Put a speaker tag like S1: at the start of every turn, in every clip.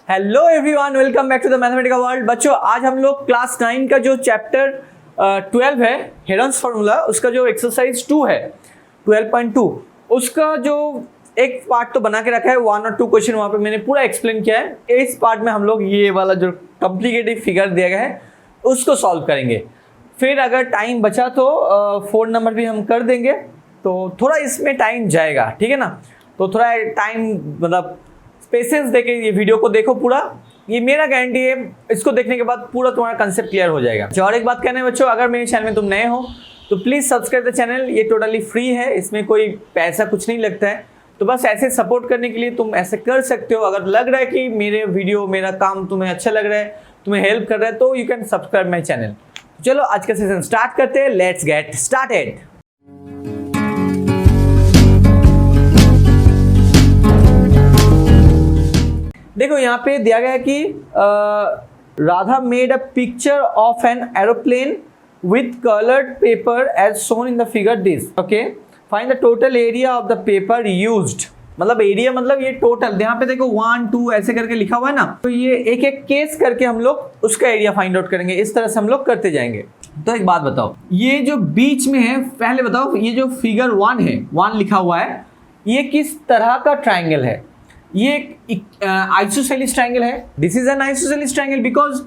S1: Hello everyone, welcome back to the mathematical world. बच्चों, आज हम लोग क्लास 9 का जो चैप्टर 12 है हेरन्स फार्मूला, उसका जो एक्सरसाइज 2 है 12.2, उसका जो एक पार्ट तो बना के रखा है, 1 और 2 क्वेश्चन वहाँ पे मैंने पूरा एक्सप्लेन किया है। इस पार्ट में हम लोग ये वाला जो कॉम्प्लिकेटेड फिगर दिया गया है उसको सॉल्व करेंगे। फिर अगर टाइम बचा तो 4 नंबर भी हम कर देंगे, तो थोड़ा इसमें टाइम जाएगा, ठीक है ना। तो थोड़ा टाइम मतलब पेशेंस देके ये वीडियो को देखो पूरा, ये मेरा गारंटी है, इसको देखने के बाद पूरा तुम्हारा कंसेप्ट क्लियर हो जाएगा। और एक बात कहना है बच्चों, अगर मेरे चैनल में तुम नए हो तो प्लीज़ सब्सक्राइब द चैनल। ये टोटली फ्री है, इसमें कोई पैसा कुछ नहीं लगता है। तो बस ऐसे सपोर्ट करने के लिए तुम ऐसे कर सकते हो। अगर लग रहा है कि मेरे वीडियो, मेरा काम तुम्हें अच्छा लग रहा है, तुम्हें हेल्प कर रहा है, तो you can subscribe my channel. चलो आज का सेशन स्टार्ट करते हैं। Let's get started. देखो यहाँ पे दिया गया है कि Radha made a picture of an aeroplane with coloured paper as shown in the figure this. Okay, find the total area of the paper used. मतलब एरिया मतलब ये टोटल, यहाँ पे देखो 1 2 ऐसे करके लिखा हुआ है ना, तो ये एक एक केस करके हम लोग उसका एरिया फाइंड आउट करेंगे। इस तरह से हम लोग करते जाएंगे। तो एक बात बताओ, ये जो बीच में है, पहले बताओ ये जो फिगर 1 है, 1 लिखा हुआ है, ये किस तरह का ट्राइंगल है? ये एक आइसोसेलिस ट्राइंगल है। This is an isosceles triangle because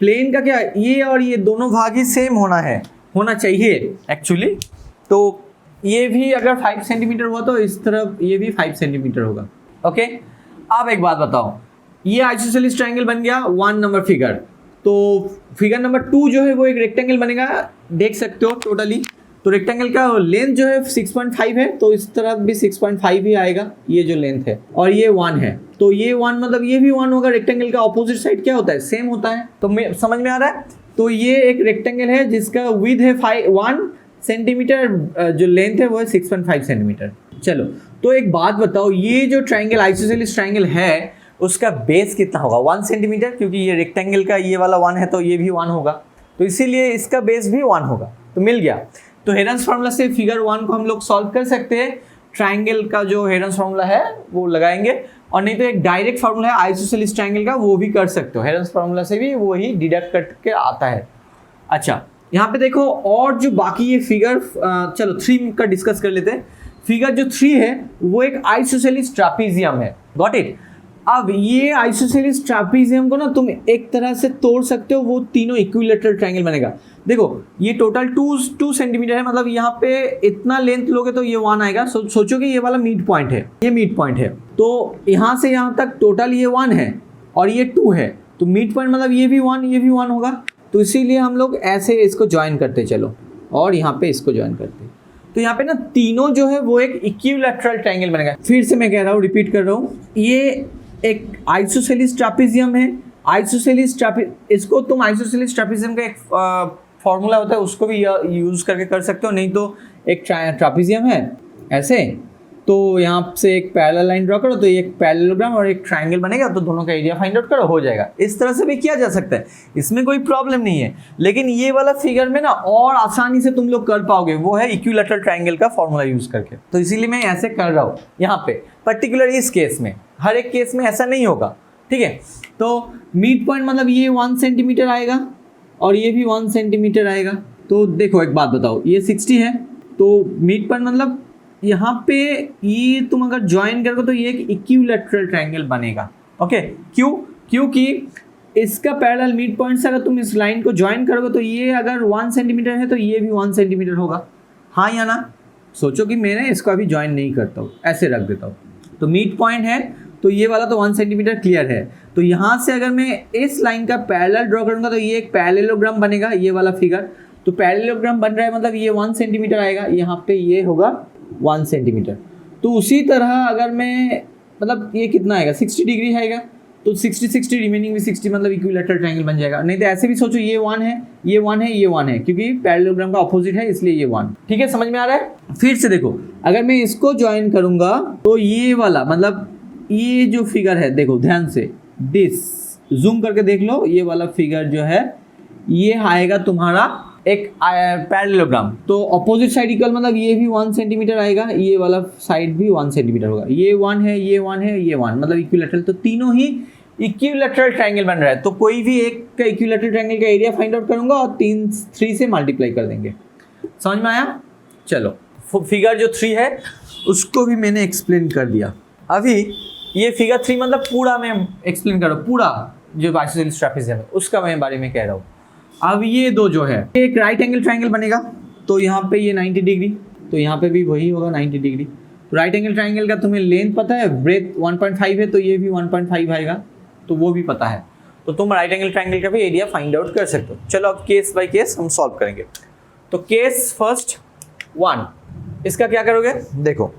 S1: plane का क्या, ये और ये दोनों भाग ही सेम होना चाहिए एक्चुअली। तो ये भी अगर 5 सेंटीमीटर हुआ तो इस तरफ ये भी 5 सेंटीमीटर होगा। ओके, अब एक बात बताओ, ये आइसोसेलिस ट्राइंगल बन गया 1 नंबर फिगर। तो फिगर नंबर 2 जो है वो एक रेक्टेंगल बनेगा, देख सकते हो टोटली। तो रेक्टेंगल का लेंथ जो है 6.5 है, तो इस तरफ भी 6.5 ही आएगा, ये जो लेंथ है। और ये 1 है, तो ये 1 मतलब ये भी 1 होगा। रेक्टेंगल का ऑपोजिट साइड क्या होता है? सेम होता है। तो समझ में आ रहा है? तो ये एक रेक्टेंगल है जिसका विड्थ है 1 सेंटीमीटर, जो लेंथ है वो है 6.5 सेंटीमीटर। चलो, तो एक बात बताओ, ये जो ट्राइंगल आइसोसेलिस ट्राइंगल है उसका बेस कितना होगा? 1 सेंटीमीटर, क्योंकि ये रेक्टेंगल का ये वाला 1 है तो ये भी 1 होगा, तो इसीलिए इसका बेस भी 1 होगा। तो मिल गया। तो हेरन्स फार्मूला से फिगर 1 को हम लोग सॉल्व कर सकते हैं। ट्राइंगल का जो हेरन्स फार्मूला है वो लगाएंगे, और नहीं तो एक डायरेक्ट फार्मूला है आइसोसेलिस ट्राइंगल का, वो भी कर सकते हो। हेरन्स फार्मूला से भी वही डिडक्ट करके आता है। अच्छा, यहाँ पे देखो, और जो बाकी ये फिगर, चलो 3 का डिस्कस कर लेते हैं। फिगर जो 3 है वो एक आइसोसेलिस ट्रापीजियम है। Got it? अब ये आइसोसेलिस ट्रापीजियम को ना तुम एक तरह से तोड़ सकते हो, वो तीनों इक्विलेटरल ट्रायंगल बनेगा। देखो, ये टोटल 2 सेंटीमीटर है, मतलब यहाँ पे इतना लेंथ लोगे तो ये 1 आएगा। सोचो कि ये वाला मिड पॉइंट है, ये मिड पॉइंट है, तो यहाँ से यहाँ तक टोटल ये 1 है और ये 2 है, तो मिड पॉइंट मतलब ये भी 1 ये भी 1 होगा। तो इसीलिए हम लोग ऐसे इसको ज्वाइन करते चलो, और यहाँ पे इसको ज्वाइन करते। तो यहाँ पे ना तीनों जो है वो एक इक्विलैटरल ट्रायंगल बनेगा। फिर से मैं कह रहा हूँ, रिपीट कर रहा हूँ, ये एक आइसोसेलिस ट्रापीजियम है। इसको तुम आइसोसेलिस ट्रापीजियम का एक फॉर्मूला होता है, उसको भी यूज करके कर सकते हो। नहीं तो एक ट्रापीजियम है ऐसे, तो यहाँ से एक पैरेलल लाइन ड्रॉ करो तो ये एक पैरेललोग्राम और एक ट्रायंगल बनेगा, तो दोनों का एरिया फाइंड आउट करो, हो जाएगा। इस तरह से भी किया जा सकता है, इसमें कोई प्रॉब्लम नहीं है। लेकिन ये वाला फिगर में ना और आसानी से तुम लोग कर पाओगे, वो है इक्विलैटरल ट्रायंगल का फॉर्मूला यूज करके। तो इसीलिए मैं ऐसे कर रहा हूँ यहाँ पे, पर्टिकुलर इस केस में। हर एक केस में ऐसा नहीं होगा, ठीक है। तो मिड पॉइंट मतलब ये 1 सेंटीमीटर आएगा और ये भी 1 सेंटीमीटर आएगा। तो देखो एक बात बताओ, ये 60 है, तो मिड पॉइंट मतलब यहाँ पे ये तुम अगर ज्वाइन करोगे तो ये एक इक्विलैटरल ट्रायंगल बनेगा। ओके, क्यों? क्योंकि इसका पैरेलल मिड पॉइंट से अगर तुम इस लाइन को ज्वाइन करोगे तो ये अगर 1 सेंटीमीटर है तो ये भी 1 सेंटीमीटर होगा। हाँ या ना? सोचो कि मैंने इसको अभी ज्वाइन नहीं करता हूँ, ऐसे रख देता हूँ। तो मिड पॉइंट है तो ये वाला तो 1 सेंटीमीटर क्लियर है। तो यहाँ से अगर मैं इस लाइन का पैरेलल ड्रॉ करूँगा तो ये एक पैरेललोग्राम बनेगा, ये वाला फिगर। तो पैरेललोग्राम बन रहा है मतलब ये 1 सेंटीमीटर आएगा, यहाँ पे ये होगा 1 सेंटीमीटर। तो उसी तरह अगर मैं, मतलब ये कितना आएगा, 60 डिग्री आएगा, तो 60 रिमेनिंग भी 60, मतलब इक्विलैटरल ट्रायंगल बन जाएगा। नहीं तो ऐसे भी सोचो, ये 1 है, ये 1 है, ये 1 है, क्योंकि पैरेललोग्राम का ऑपोजिट है इसलिए ये 1। ठीक है, समझ में आ रहा है? फिर से देखो, अगर मैं इसको ज्वाइन करूंगा तो ये वाला, मतलब ये जो फिगर है, देखो ध्यान से, दिस जूम करके देख लो, ये वाला फिगर जो है ये आएगा तुम्हारा एक पैरेललोग्राम। तो अपोजिट साइड इक्वल मतलब ये भी 1 सेंटीमीटर आएगा, ये वाला साइड भी 1 सेंटीमीटर होगा। ये 1 है, ये 1 है, ये 1, मतलब इक्विलैटरल। तो तीनों ही इक्विलैटरल ट्रायंगल बन रहा है, तो कोई भी एक का इक्विलैटरल ट्रायंगल का एरिया फाइंड आउट करूंगा और 3 से मल्टीप्लाई कर देंगे। समझ में आया? चलो, फिगर जो 3 है उसको भी मैंने एक्सप्लेन कर दिया। अभी ये फिगर 3 मतलब पूरा मैं एक्सप्लेन कर रहा हूँ, पूरा जो आइसोसेलेस ट्रापेजियम है उसका मैं बारे में कह रहा हूँ। अब ये दो जो है, एक राइट एंगल ट्रायंगल बनेगा, तो यहाँ पे ये 90 डिग्री, तो यहाँ पे भी वही होगा 90 डिग्री। तो राइट एंगल ट्रायंगल का तुम्हें लेंथ पता है, ब्रेथ 1.5 है, तो ये भी 1.5 आएगा, तो वो भी पता है, तो तुम राइट एंगल ट्रायंगल का भी एरिया फाइंड आउट कर सकते हो। चलो अब केस बाय केस हम सॉल्व करेंगे। तो केस फर्स्ट 1, इसका क्या करोगे, देखो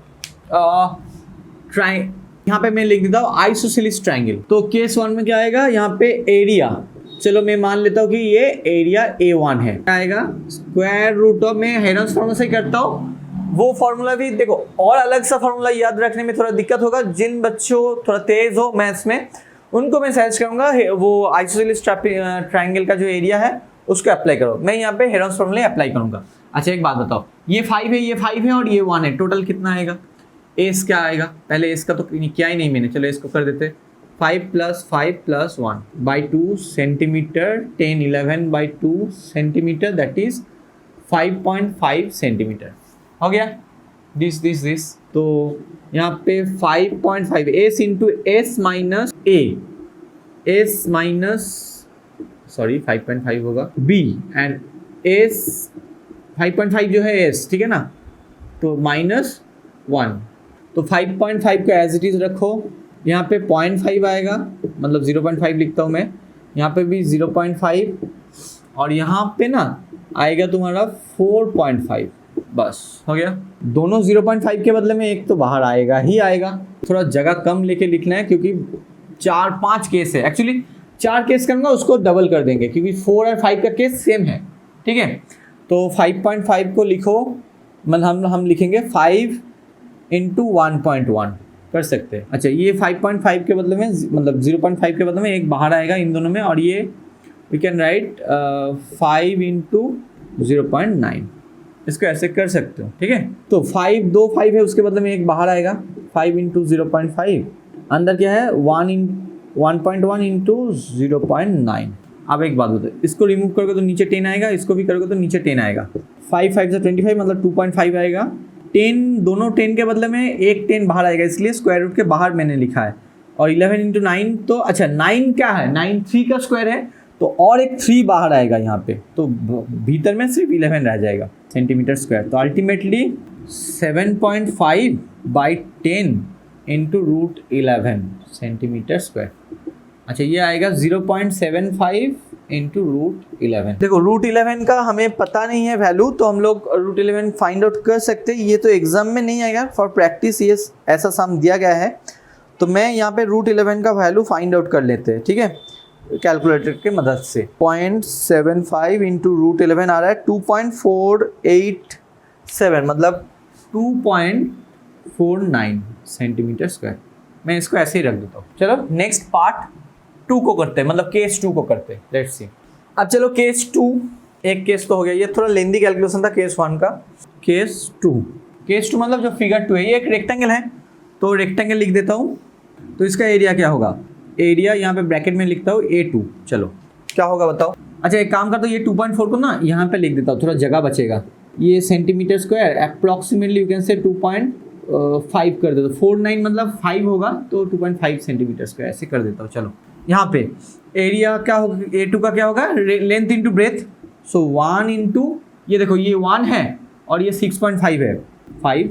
S1: यहाँ पे मैं लिख देता हूँ आइसोसेलेस ट्रायंगल। तो केस 1 में क्या आएगा, यहाँ पे एरिया, चलो मैं मान लेता हूँ कि ये एरिया A1 है, क्या आएगा, स्क्वायर रूट ऑफ, मैं हेरोन्स फार्मूला से करता हूँ, वो फार्मूला भी देखो, और अलग सा फार्मूला याद रखने में थोड़ा दिक्कत होगा, जिन बच्चों थोड़ा तेज हो मैथ्स में उनको मैं सजेस्ट करूंगा वो आइसोसेलेस ट्रायंगल का जो एरिया है उसको अप्लाई करो। मैं यहाँ पे हेरोन्स फार्मूला अप्लाई करूंगा। अच्छा एक बात बताओ, ये 5 है, ये 5 है और ये 1 है, टोटल कितना आएगा, एस क्या आएगा, पहले एस का तो क्या ही नहीं मैंने, चलो इसको कर देते 5 + 5 + 1 by 2 centimetre, 10 11 by 2 centimetre, that is 5.5 centimetre हो गया। दिस तो यहाँ पे 5.5 एस इंटू एस माइनस ए, एस माइनस सॉरी 5.5 होगा बी एंड एस 5.5 जो है एस, ठीक है ना, तो -1, तो 5.5 को एज इट इज रखो, यहाँ पे 0.5 आएगा, मतलब 0.5 लिखता हूँ मैं, यहाँ पे भी 0.5 और यहाँ पे ना आएगा तुम्हारा 4.5, बस हो गया। दोनों 0.5 के बदले में एक तो बाहर आएगा ही आएगा, थोड़ा जगह कम लेके लिखना है क्योंकि 4-5 केस है, एक्चुअली 4 केस करूँगा उसको डबल कर देंगे क्योंकि 4 और 5 का केस सेम है, ठीक है। तो 5.5 को लिखो, मतलब हम लिखेंगे 5 × 1.1 कर सकते हैं। अच्छा ये 5.5 के बदले में, मतलब 0.5 के बदले में एक बाहर आएगा इन दोनों में, और ये वी कैन राइट 5 × 0.9, इसको ऐसे कर सकते हो, ठीक है। तो 5 है, उसके बदले में एक बाहर आएगा, 5 × 0.5, अंदर क्या है 1.1 × 0.9। अब एक बात बताओ, इसको रिमूव करोगे तो नीचे 10 आएगा, इसको भी करोगे तो नीचे 10 आएगा, 5 5 से 25 मतलब 2.5 आएगा, 10 दोनों 10 के बदले में एक 10 बाहर आएगा, इसलिए स्क्वायर रूट के बाहर मैंने लिखा है। और 11 × 9, तो अच्छा 9 क्या है, 9 3 का स्क्वायर है, तो और एक 3 बाहर आएगा यहाँ पे, तो भीतर में सिर्फ 11 रह जाएगा सेंटीमीटर स्क्वायर। तो अल्टीमेटली 7.5 by 10 × √11 सेंटीमीटर स्क्वायर। अच्छा ये आएगा 0.75 × √11। देखो √11 का हमें पता नहीं है वैल्यू, तो हम लोग √11 फाइंड आउट कर सकते हैं, ये तो एग्जाम में नहीं आएगा, फॉर प्रैक्टिस ये ऐसा सम दिया गया है, तो मैं यहाँ पे √11 का वैल्यू फाइंड आउट कर लेते हैं, ठीक है, कैलकुलेटर के मदद से। 0.75 × √11 आ रहा है 2.487, मतलब 2.49 सेंटीमीटर स्क्वायर। मैं इसको ऐसे ही रख देता हूँ। चलो नेक्स्ट पार्ट 2 को करते हैं, मतलब केस 2 को करते हैं, लेट्स सी। अब चलो केस 2, एक केस तो हो गया, ये थोड़ा लेंदी कैलकुलेशन था केस 1 का। केस 2 मतलब जो फिगर 2 है, ये एक रेक्टेंगल है, तो रेक्टेंगल लिख देता हूँ, तो इसका एरिया क्या होगा, एरिया यहाँ पे ब्रैकेट में लिखता हूँ A2, चलो क्या होगा बताओ। अच्छा एक काम करता हूँ, ये 2.4 को ना यहाँ पे लिख देता हूँ, थोड़ा जगह बचेगा, ये centimetre square approximately you can say 2.5 कर देता हूँ, 49 मतलब 5 होगा, तो 2.5 सेंटीमीटर स्क्वायर ऐसे कर देता हूँ। चलो यहाँ पे एरिया क्या होगा, A2 का क्या होगा, लेंथ इंटू ब्रेथ, सो 1 इंटू, ये देखो ये 1 है और ये 6.5 है, 5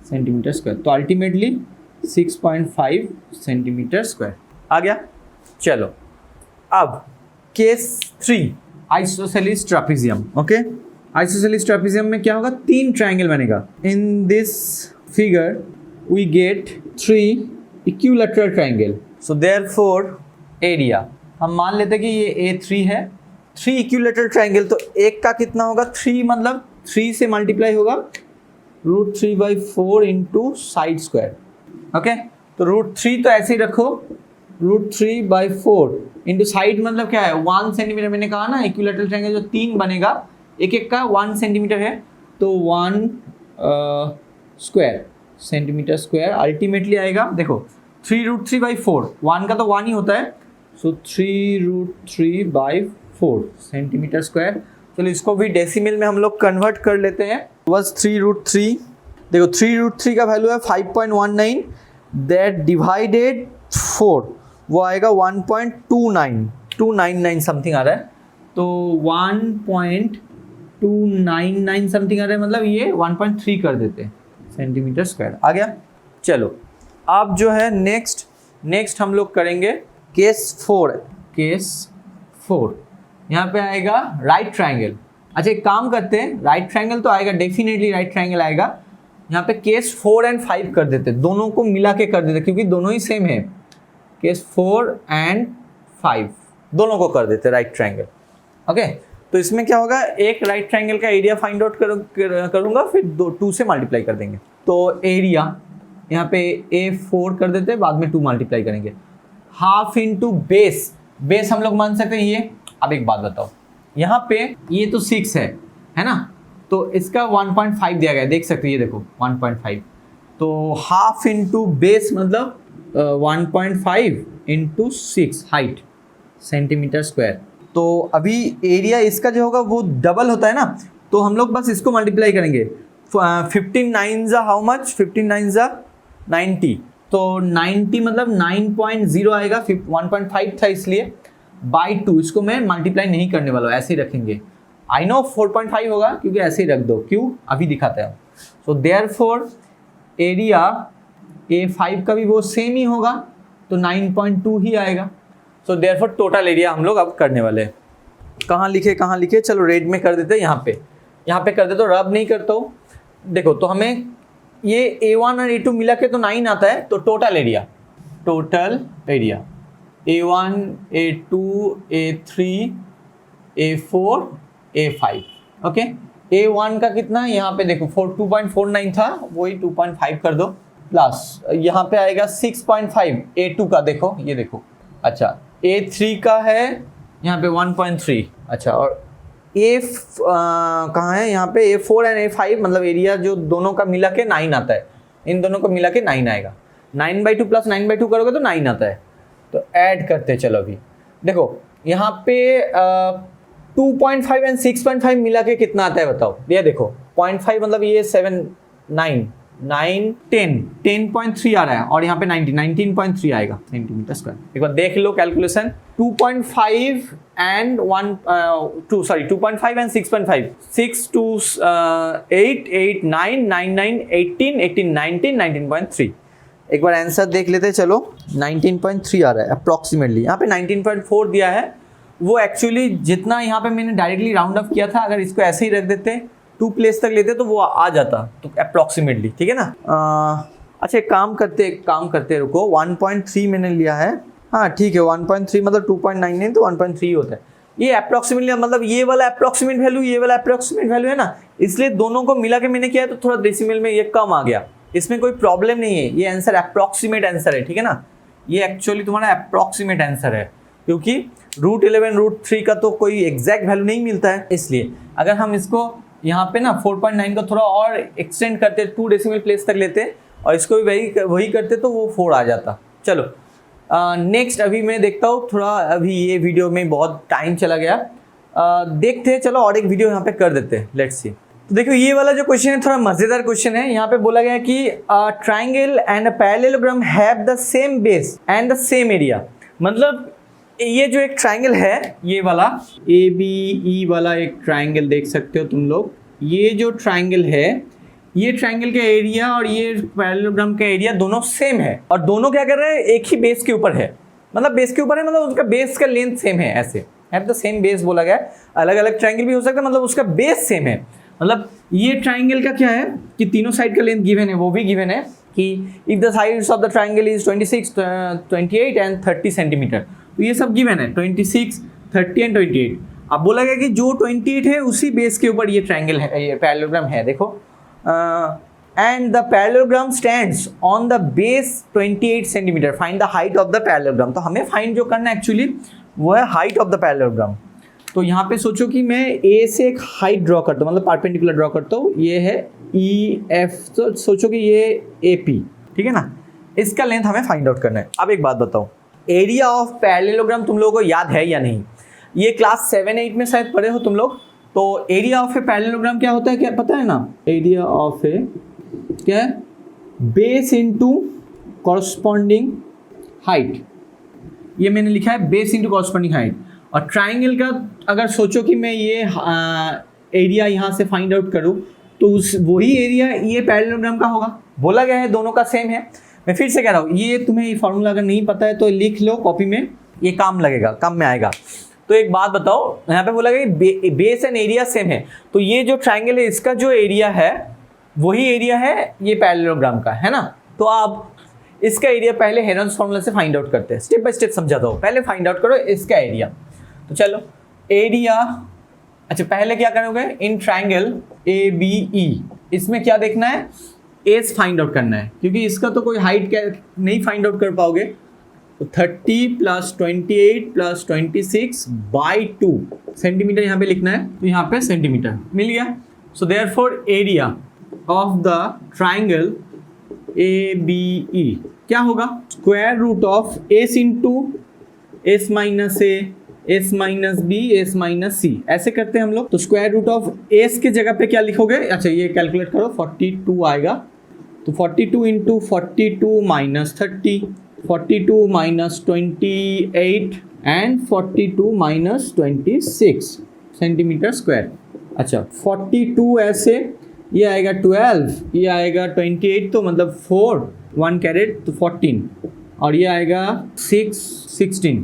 S1: सेंटीमीटर स्क्वायर, तो अल्टीमेटली 6.5 सेंटीमीटर स्क्वायर आ गया। चलो अब case 3 isosceles trapezium. Okay, isosceles trapezium में क्या होगा, 3 ट्रायंगल बनेगा। In this figure we get 3 equilateral triangle, so therefore area हम मान लेते हैं कि ये A3 है, 3 इक्विलैटरल ट्रायंगल, तो एक का कितना होगा, 3 मतलब 3 से मल्टीप्लाई होगा √3/4 इंटू साइड स्क्वायर। ओके, तो √3 तो ऐसे ही रखो, √3/4 इंटू साइड मतलब क्या है 1 सेंटीमीटर, मैंने कहा ना इक्विलैटरल ट्रायंगल जो 3 बनेगा, एक का 1 सेंटीमीटर है, तो 1 स्क्वायर सेंटीमीटर स्क्वायर अल्टीमेटली आएगा। देखो 3√3/4, 1 का तो 1 ही होता है, सो 3√3/4 सेंटीमीटर स्क्वायर। चलो इसको भी डेसिमल में हम लोग कन्वर्ट कर लेते हैं। बस 3√3, देखो 3√3 का वैल्यू है 5.19, दैट डिवाइडेड 4 वो आएगा 1.299 समथिंग आ रहा है, तो 1.299 समथिंग आ रहा है, मतलब ये 1.3 कर देते हैं सेंटीमीटर स्क्वायर आ गया। चलो अब जो है नेक्स्ट हम लोग करेंगे केस 4। यहाँ पे आएगा राइट ट्रायंगल। अच्छा एक काम करते हैं, राइट ट्रायंगल तो आएगा, डेफिनेटली राइट ट्रायंगल आएगा। यहाँ पे केस 4 और 5 कर देते, दोनों को मिला के कर देते क्योंकि दोनों ही सेम है। केस 4 और 5 दोनों को कर देते राइट ट्रायंगल। ओके, तो इसमें क्या होगा, एक राइट ट्रायंगल का एरिया फाइंड आउट करूंगा, फिर 2 से मल्टीप्लाई कर देंगे। तो एरिया यहाँ पे A4 कर देते हैं, बाद में 2 मल्टीप्लाई करेंगे। हाफ इंटू बेस हम लोग मान सकते हैं ये। अब एक बात बताओ, यहाँ पे ये तो 6 है ना, तो इसका 1.5 दिया गया है, देख सकते हैं, ये देखो 1.5, तो हाफ इंटू बेस मतलब 1.5 इंटू 6 हाइट सेंटीमीटर स्क्वायर। तो अभी एरिया इसका जो होगा वो डबल होता है ना, तो हम लोग बस इसको मल्टीप्लाई करेंगे। 15 9 हाउ मच, 15 9 90, तो 90 मतलब 9.0 आएगा, 1.5 था इसलिए बाई 2, इसको मैं मल्टीप्लाई नहीं करने वाला हूँ, ऐसे ही रखेंगे। आई नो 4.5 होगा क्योंकि ऐसे ही रख दो, क्यों अभी दिखाते हैं। सो देयरफॉर एरिया A5 का भी वो सेम ही होगा, तो 9.2 ही आएगा। सो देयरफॉर टोटल एरिया हम लोग अब करने वाले हैं। कहाँ लिखे, चलो रेड में कर देते हैं, यहाँ पे कर देते, तो रब नहीं करता हूँ। देखो तो हमें ये A1 और A2 मिला के तो 9 आता है, तो total area A1 A2 A3 A4 A5। Okay, A1 का कितना है, यहाँ पे देखो 2.49 था, वही 2.5 कर दो, प्लस यहाँ पे आएगा 6.5 A2 का, देखो ये देखो। अच्छा A3 का है यहाँ पे 1.3। अच्छा, और कहाँ है, यहाँ पे A4 एंड A5 मतलब एरिया जो दोनों का मिला के 9 आता है, इन दोनों को मिला के 9 आएगा। 9/2 प्लस 9/2 करोगे तो 9 आता है, तो ऐड करते चलो। अभी देखो यहाँ पे 2.5 एंड 6.5 मिला के कितना आता है बताओ, ये देखो 0.5 मतलब ये 7 9 9 10 10.3 आ रहा है, और यहाँ पे 19.3 आएगा सेंटीमीटर स्क्वायर। एक बार देख लो कैलकुलेशन, 2.5 एंड 2.5 एंड 6.5, 6 2 8 8 9 9 9 18 18 19 19.3। एक बार आंसर देख लेते चलो, 19.3 आ रहा है अप्रॉक्सीमेटली। यहाँ पे 19.4 दिया है, वो एक्चुअली जितना यहाँ पे मैंने डायरेक्टली राउंड अप किया था, अगर इसको ऐसे ही रख देते 2 प्लेस तक लेते तो वो आ जाता, तो अप्रॉक्सीमेटली, ठीक है ना। अच्छा एक काम करते रुको, 1.3 मैंने लिया है, हाँ ठीक है, 1.3 मतलब 2.99 तो 1.3 होता है। ये अप्रॉक्सीमेटली मतलब ये वाला अप्रॉक्सीमेट वैल्यू, ये वाला अप्रॉक्सीमेट वैल्यू है ना, इसलिए दोनों को मिला के मैंने किया है, तो थोड़ा डेसिमल में ये कम आ गया, इसमें कोई प्रॉब्लम नहीं है। ये आंसर अप्रॉक्सीमेट आंसर है, ठीक है ना, ये एक्चुअली तुम्हारा अप्रॉक्सीमेट आंसर है, क्योंकि √11 √3 का तो कोई एग्जैक्ट वैल्यू नहीं मिलता है। इसलिए अगर हम इसको यहाँ पे ना 4.9 को थोड़ा और एक्सटेंड करते, 2 डेसिमल प्लेस तक लेते और इसको भी वही करते, तो वो 4 आ जाता। चलो नेक्स्ट अभी मैं देखता हूँ, थोड़ा अभी ये वीडियो में बहुत टाइम चला गया, देखते हैं, चलो और एक वीडियो यहाँ पे कर देते हैं, लेट्स सी। तो देखो ये वाला जो क्वेश्चन है थोड़ा मजेदार क्वेश्चन है। यहाँ पे बोला गया कि triangle and a parallelogram have the same base and the same area. मतलब ये जो एक ट्राइंगल है, ये वाला ABE वाला एक ट्राइंगल देख सकते हो तुम लोग, ये जो ट्राइंगल है, ये ट्राइंगल का एरिया और ये पैरेललोग्राम का एरिया दोनों सेम है, और दोनों क्या कर रहे हैं, एक ही बेस के ऊपर है, मतलब बेस के ऊपर है, मतलब उसका बेस का लेंथ सेम है, ऐसे हैव द सेम बेस बोला गया। अलग अलग ट्राइंगल भी हो सकता है, मतलब उसका बेस सेम है। मतलब ये ट्राइंगल का क्या है कि तीनों साइड का लेंथ गिवन है, वो भी गिवन है कि if the sides of the triangle is 26 28 and 30 centimetre, तो ये सब गिवन है 26 30 एंड 28। अब बोला गया कि जो 28 है उसी बेस के ऊपर ये ट्राइंगल है, ये पैरेललोग्राम है, देखो and the parallelogram stands on the base 28 centimetre, find the height of the parallelogram. तो हमें फाइंड जो करना है एक्चुअली वो है हाइट ऑफ द पैरेललोग्राम। तो यहाँ पे सोचो कि मैं A से एक हाइट ड्रॉ करता हूँ, मतलब परपेंडिकुलर ड्रॉ करता हूँ, ये है EF, तो सोचो कि ये AP, ठीक है ना, इसका लेंथ हमें फाइंड आउट करना है। अब एक बात बताओ, एरिया ऑफ पैरेललोग्राम तुम लोगों को याद है या नहीं? ये क्लास 7-8 में शायद पढ़े हो तुम लोग। तो एरिया ऑफ ए पैरेललोग्राम क्या होता है, क्या पता है ना? एरिया ऑफ ए क्या है? Base into corresponding height. ये मैंने लिखा है बेस इनटू कॉरस्पॉन्डिंग हाइट। और ट्राइंगल का अगर सोचो कि मैं ये एरिया यहाँ से फाइंड आउट करूँ तो उस वही एरिया ये पैरेललोग्राम का होगा। बोला गया है दोनों का सेम है। मैं फिर से कह रहा हूँ, ये तुम्हें ये फॉर्मूला अगर नहीं पता है तो लिख लो कॉपी में, ये काम लगेगा, काम में आएगा। तो एक बात बताओ, यहाँ पे बोला गया कि बेस एंड एरिया सेम है, तो ये जो ट्राइंगल है इसका जो एरिया है वही एरिया है ये पैरेललोग्राम का, है ना? तो आप इसका एरिया पहले हेरॉन्स फॉर्मूला से फाइंड आउट करते हैं। स्टेप बाय स्टेप समझाता हूँ। पहले फाइंड आउट करो इसका एरिया। तो चलो एरिया, अच्छा पहले क्या करोगे? इन ट्राइंगल ABE इसमें क्या देखना है? एज फाइंड आउट करना है, क्योंकि इसका तो कोई हाइट नहीं फाइंड आउट कर पाओगे। तो 30 + 28 + 26/2 सेंटीमीटर यहाँ पे लिखना है, तो यहाँ पे सेंटीमीटर मिल गया। So therefore area of the triangle ABE क्या होगा? Square root of S into S minus A S minus B S minus C, ऐसे करते हैं हम लोग। तो स्क्वायर रूट ऑफ S के जगह पे क्या लिखोगे? अच्छा ये कैलकुलेट करो, 42 आएगा। तो 42 into 42 minus 30, 42 minus 28 and 42 minus 26 centimetre square. अच्छा 42 ऐसे, ये आएगा 12, ये आएगा 28, तो मतलब 4 1 कैरेट तो 14, और ये आएगा 16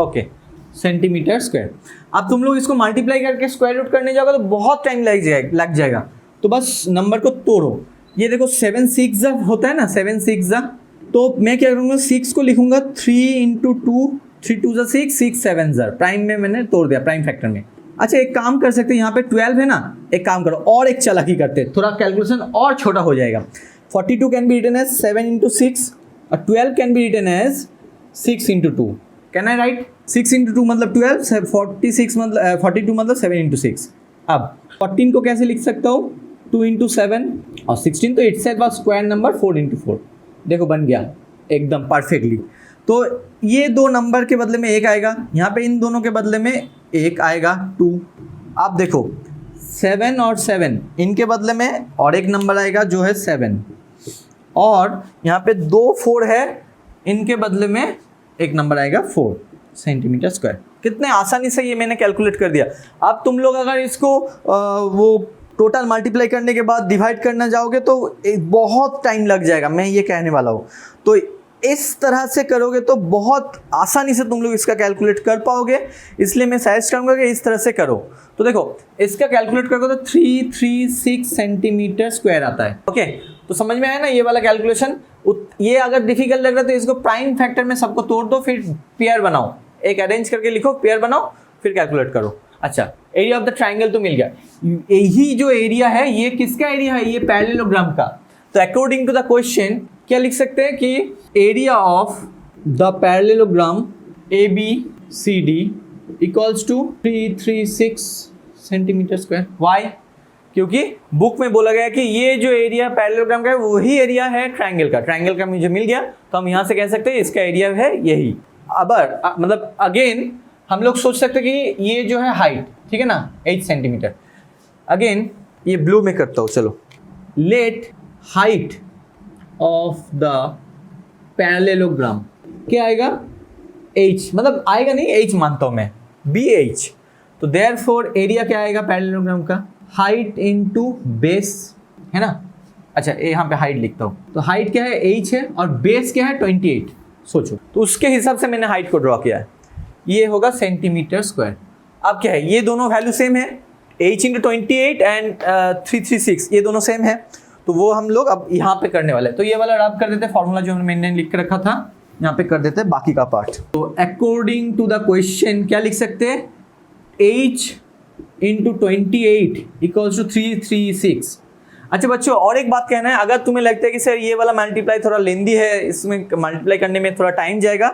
S1: ओके सेंटीमीटर स्क्वायर। अब तुम लोग इसको मल्टीप्लाई करके स्क्वायर रूट करने जाओगे तो बहुत टाइम लग जाएगा। तो बस नंबर को तोड़ो। ये देखो 7 6 होता है ना, 7 6, तो मैं क्या करूँगा? 6 को लिखूंगा 3 इंटू 2, 3 2 6, 6 7 प्राइम में मैंने तोड़ दिया, प्राइम फैक्टर में। अच्छा एक काम कर सकते हैं, यहाँ पे 12 है ना, एक काम करो और एक चालाकी करते हैं, थोड़ा कैलकुलेशन और छोटा हो जाएगा। 42 can be written as 7 into 6 और 12 can be written as 6 into 2। Can I right? 6 into 2 मतलब 12, 46 मतलब 42 मतलब 7 इंटू 6। अब 14 को कैसे लिख सकता हूँ? 2 इंटू 7 और 16, तो it's self square number 4 into 4। देखो बन गया एकदम परफेक्टली। तो ये दो नंबर के बदले में एक आएगा, यहाँ पे इन दोनों के बदले में एक आएगा 2। आप देखो 7 और 7 इनके बदले में और एक नंबर आएगा जो है 7, और यहाँ पे 2 4 है, इनके बदले में एक नंबर आएगा 4 सेंटीमीटर स्क्वायर। कितने आसानी से ये मैंने कैलकुलेट कर दिया। अब तुम लोग अगर इसको वो टोटल मल्टीप्लाई करने के बाद डिवाइड करना जाओगे तो बहुत टाइम लग जाएगा, मैं ये कहने वाला हूँ। तो इस तरह से करोगे तो बहुत आसानी से तुम लोग इसका कैलकुलेट कर पाओगे, इसलिए मैं सजेस्ट करूँगा कि इस तरह से करो। तो देखो इसका कैलकुलेट करोगे तो 336 सेंटीमीटर स्क्वायर आता है। ओके, तो समझ में आया ना ये वाला कैलकुलेशन? ये अगर डिफिकल्ट लग रहा है तो इसको प्राइम फैक्टर में सबको तोड़ दो, फिर पेयर बनाओ, एक अरेंज करके लिखो, पेयर बनाओ, फिर कैलकुलेट करो। अच्छा एरिया ऑफ द ट्राइंगल तो मिल गया। यही जो एरिया है ये किसका एरिया है? ये पैरेललोग्राम का। तो अकॉर्डिंग टू द क्वेश्चन क्या लिख सकते हैं कि area of the parallelogram ABCD equals to 336 centimetre square. Why? क्योंकि बुक में बोला गया कि ये जो एरिया पैरेललोग्राम का है वही एरिया है ट्राइंगल का। ट्राइंगल का मुझे मिल गया, तो हम यहाँ से कह सकते हैं इसका एरिया है यही। मतलब अगेन हम लोग सोच सकते हैं कि ये जो है हाइट, ठीक है ना, 8 सेंटीमीटर। अगेन ये ब्लू में करता हूँ, चलो। Let height of the parallelogram क्या आएगा? H, मतलब आएगा नहीं, H मानता हूँ मैं, BH। तो देयरफॉर एरिया क्या आएगा पैरेललोग्राम का? हाइट इनटू बेस, है ना। अच्छा यहाँ पे हाइट लिखता हूँ, तो हाइट क्या है? H है, और बेस क्या है? 28। सोचो, तो उसके हिसाब से मैंने हाइट को ड्रॉ किया है। ये होगा सेंटीमीटर स्क्वायर। अब क्या है? ये दोनों वैल्यू सेम है, H इंटू 28 एंड 336, ये दोनों सेम है, तो वो हम लोग अब यहाँ पे करने वाले हैं। तो ये वाला रब कर देते, फॉर्मूला जो मैंने लिख के रखा था यहाँ पे कर देते हैं बाकी का पार्ट। तो अकॉर्डिंग टू द क्वेश्चन क्या लिख सकते हैं? H into 28 equals to 336। अच्छा बच्चों और एक बात कहना है, अगर तुम्हें लगता है कि सर ये वाला मल्टीप्लाई थोड़ा लेंदी है, इसमें मल्टीप्लाई करने में थोड़ा टाइम जाएगा,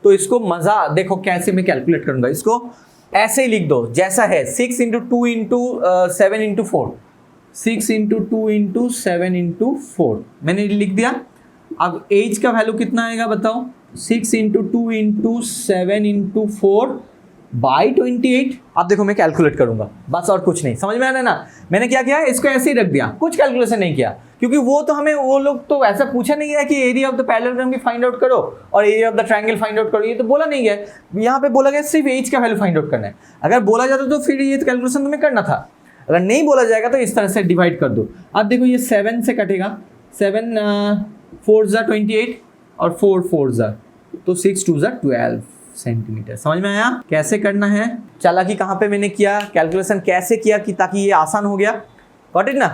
S1: तो इसको मज़ा देखो कैसे मैं कैलकुलेट करूँगा। इसको ऐसे ही लिख दो जैसा है, 6 into 2 into 7 into 4, 6 into 2 into 7 into 4 मैंने लिख दिया। अब एज का वैल्यू कितना आएगा बताओ, 6 इंटू 2 इंटू 7 इंटू 4 बाई 28। अब देखो मैं कैलकुलेट करूंगा बस और कुछ नहीं, समझ में आ रहा है ना। मैंने क्या किया, इसको ऐसे ही रख दिया, कुछ कैलकुलेशन नहीं किया, क्योंकि वो तो हमें वो लोग तो ऐसा पूछा नहीं गया कि एरिया ऑफ द पैरेललोग्राम की फाइंड आउट करो और area of the triangle find out करो, ये तो बोला नहीं गया। यहाँ पे बोला गया सिर्फ एज का वैल्यू फाइंड आउट करना है। अगर बोला जाता तो फिर ये कैलकुलेशन तुम्हें करना था, अगर नहीं बोला जाएगा तो इस तरह से डिवाइड कर दो। अब देखो ये 7 से कटेगा, 7 4 ज़ा 28 और 4 4 ज़ा तो 6 2 ज़ा 12 सेंटीमीटर। समझ में आया कैसे करना है, चालाकी कहाँ पे मैंने किया, कैलकुलेशन कैसे किया कि ताकि ये आसान हो गया। गॉट इट ना।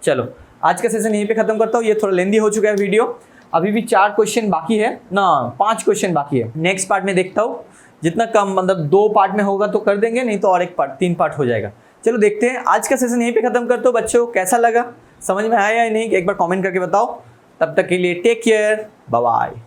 S1: चलो आज का सेशन यहीं पे खत्म करता हूँ, ये थोड़ा लेंदी हो चुका है वीडियो, अभी भी 4 क्वेश्चन बाकी है ना, 5 क्वेश्चन बाकी है। नेक्स्ट पार्ट में देखता हूँ, जितना कम मतलब 2 पार्ट में होगा तो कर देंगे, नहीं तो और एक पार्ट 3 पार्ट हो जाएगा। चलो देखते हैं, आज का सेशन यहीं पे खत्म करता हूँ। बच्चों कैसा लगा, समझ में आया या नहीं, एक बार कमेंट करके बताओ। तब तक के लिए टेक केयर, बाय बाय।